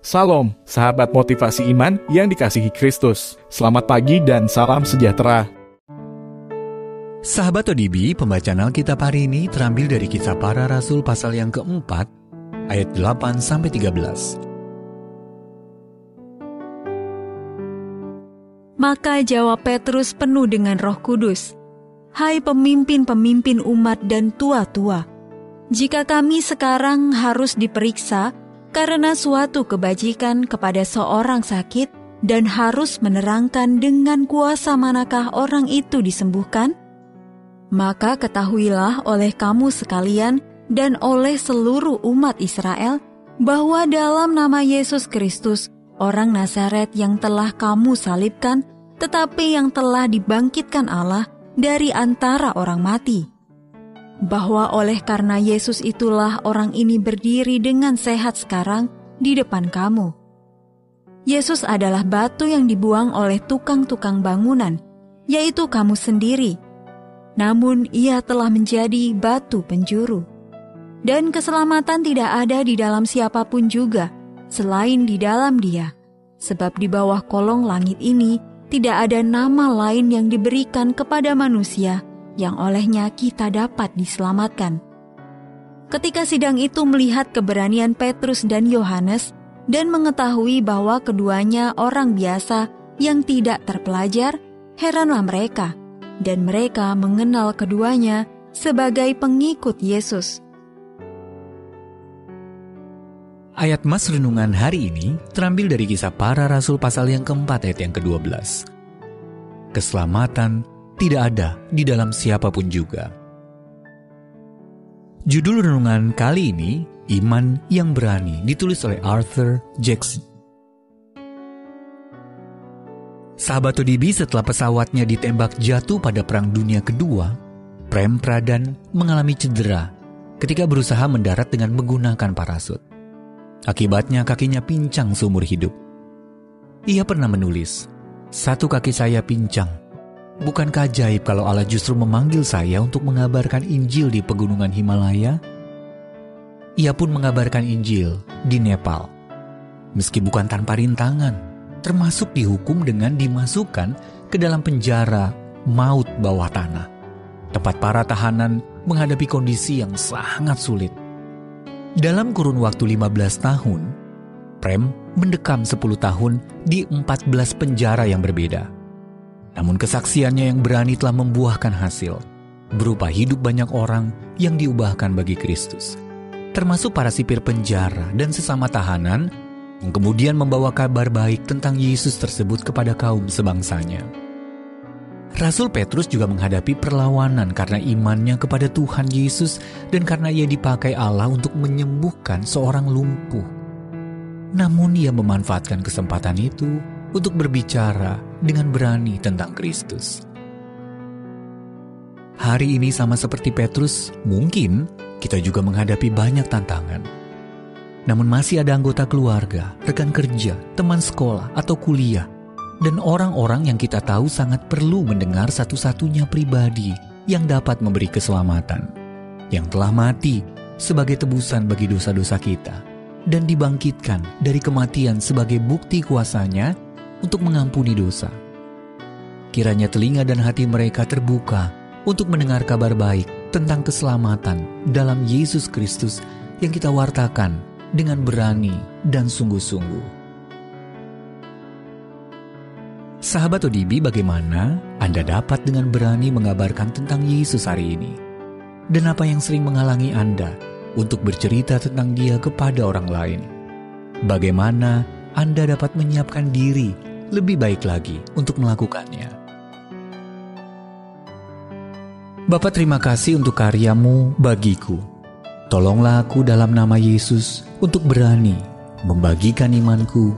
Salam, sahabat motivasi iman yang dikasihi Kristus. Selamat pagi dan salam sejahtera. Sahabat ODB, pembacaan Alkitab hari ini terambil dari Kisah Para Rasul pasal yang keempat, ayat 8-13. Maka jawab Petrus penuh dengan Roh Kudus, "Hai pemimpin-pemimpin umat dan tua-tua, jika kami sekarang harus diperiksa karena suatu kebajikan kepada seorang sakit dan harus menerangkan dengan kuasa manakah orang itu disembuhkan, maka ketahuilah oleh kamu sekalian dan oleh seluruh umat Israel bahwa dalam nama Yesus Kristus, orang Nazaret yang telah kamu salibkan, tetapi yang telah dibangkitkan Allah dari antara orang mati, bahwa oleh karena Yesus itulah orang ini berdiri dengan sehat sekarang di depan kamu. Yesus adalah batu yang dibuang oleh tukang-tukang bangunan, yaitu kamu sendiri. Namun ia telah menjadi batu penjuru. Dan keselamatan tidak ada di dalam siapapun juga, selain di dalam Dia. Sebab di bawah kolong langit ini tidak ada nama lain yang diberikan kepada manusia yang olehnya kita dapat diselamatkan. Ketika sidang itu melihat keberanian Petrus dan Yohanes dan mengetahui bahwa keduanya orang biasa yang tidak terpelajar, heranlah mereka, dan mereka mengenal keduanya sebagai pengikut Yesus. Ayat Mas Renungan hari ini terambil dari Kisah Para Rasul pasal yang keempat ayat yang ke-12. Keselamatan tidak ada di dalam siapapun juga. Judul renungan kali ini, Iman yang Berani, ditulis oleh Arthur Jackson. Sahabat ODB, setelah pesawatnya ditembak jatuh pada Perang Dunia Kedua, Prem Pradhan mengalami cedera ketika berusaha mendarat dengan menggunakan parasut. Akibatnya kakinya pincang seumur hidup. Ia pernah menulis, "Satu kaki saya pincang. Bukankah ajaib kalau Allah justru memanggil saya untuk mengabarkan Injil di pegunungan Himalaya?" Ia pun mengabarkan Injil di Nepal. Meski bukan tanpa rintangan, termasuk dihukum dengan dimasukkan ke dalam penjara maut bawah tanah, tempat para tahanan menghadapi kondisi yang sangat sulit. Dalam kurun waktu 15 tahun, Prem mendekam 10 tahun di 14 penjara yang berbeda. Namun kesaksiannya yang berani telah membuahkan hasil, berupa hidup banyak orang yang diubahkan bagi Kristus, termasuk para sipir penjara dan sesama tahanan yang kemudian membawa kabar baik tentang Yesus tersebut kepada kaum sebangsanya. Rasul Petrus juga menghadapi perlawanan karena imannya kepada Tuhan Yesus dan karena ia dipakai Allah untuk menyembuhkan seorang lumpuh. Namun ia memanfaatkan kesempatan itu untuk berbicara dengan berani tentang Kristus. Hari ini sama seperti Petrus, mungkin kita juga menghadapi banyak tantangan. Namun masih ada anggota keluarga, rekan kerja, teman sekolah, atau kuliah, dan orang-orang yang kita tahu sangat perlu mendengar satu-satunya pribadi yang dapat memberi keselamatan, yang telah mati sebagai tebusan bagi dosa-dosa kita, dan dibangkitkan dari kematian sebagai bukti kuasanya untuk mengampuni dosa. Kiranya telinga dan hati mereka terbuka untuk mendengar kabar baik tentang keselamatan dalam Yesus Kristus yang kita wartakan dengan berani dan sungguh-sungguh. Sahabat ODB, bagaimana Anda dapat dengan berani mengabarkan tentang Yesus hari ini? Dan apa yang sering menghalangi Anda untuk bercerita tentang Dia kepada orang lain? Bagaimana Anda dapat menyiapkan diri lebih baik lagi untuk melakukannya? Bapa, terima kasih untuk karya-Mu bagiku. Tolonglah aku dalam nama Yesus untuk berani membagikan imanku